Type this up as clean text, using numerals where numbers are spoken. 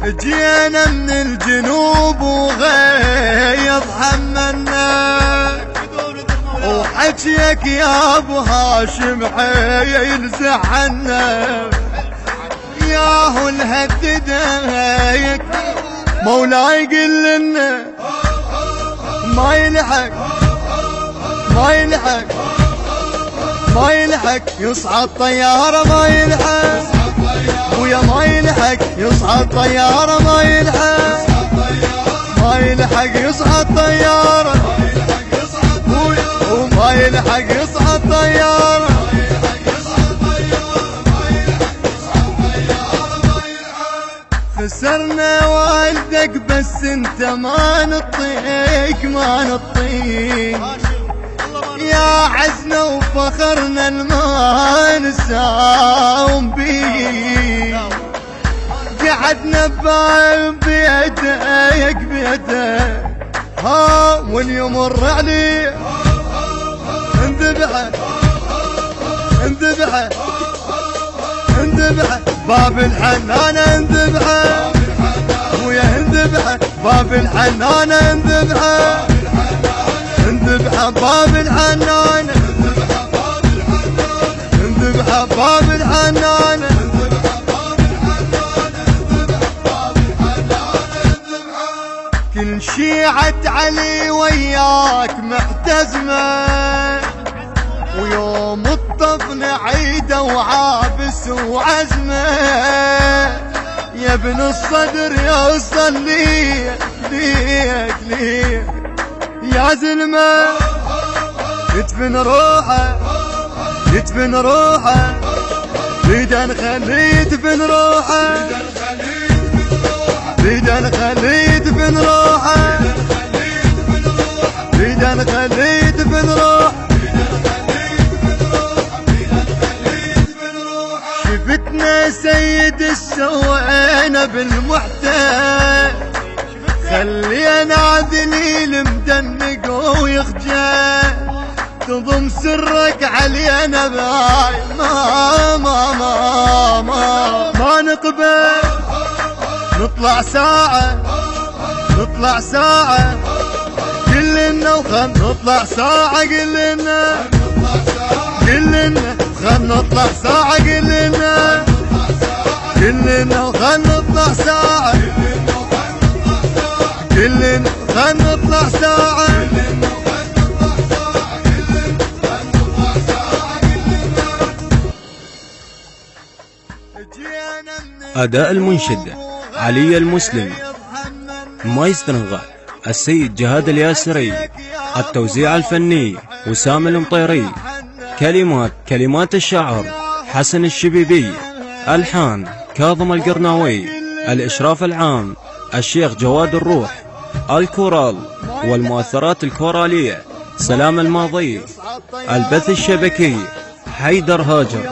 جينا من الجنوب وغيظ حملنا، وحكيك يا ابو هاشم حيل زعلنا، ياهو الهددك مولاي قل لنا ما يلحق ما يلحق ما يلحق يصعد طيارة ما يلحق ويا ما يلحق يصعد طيارة ما يلحق ما يلحق يصعد طيارة وما يلحق يصعد طيارة. خسرنا والدك بس انت ما نطيق ما نطيق، يا عزنا وفخرنا الما نساوم بيك، قعدنا بيدك بيدك ها واليمر عليه انذبحه انذبحه انذبحه باب الحنان انذبحه ويا انذبحه باب الحنان انذبحه انذبحه باب الحنان انذبحه باب الحنان. كل شيعة علي وياك محتزمة، ويوم الطفل عيده وعابس وعزمه، يا ابن الصدر يوصل ليك ليك ليك يا زلمة، يدفن روحه يدفن روحه بيدا نخليه يدفن روحه بيدا نخليه يدفن روحه بيدا نخليه يدفن روحه. شفتنا سيد السوينا بالمحتال، خلينا عذليل مدنق ويخجل، تضم سرك علينا باي ما نقبل، نطلع ساعة نطلع ساعة كلنا وخل نطلع ساعة كلنا كلنا خل نطلع ساعة كلنا كلنا وخل نطلع ساعة كلنا خل نطلع ساعة. أداء المنشد علي المسلم، مايسترغة السيد جهاد الياسري، التوزيع الفني وسام المطيري، كلمات الشاعر حسن الشبيبي، ألحان كاظم القرناوي، الإشراف العام الشيخ جواد الروح، الكورال والمؤثرات الكورالية سلام الماضي، البث الشبكي حيدر هاجر.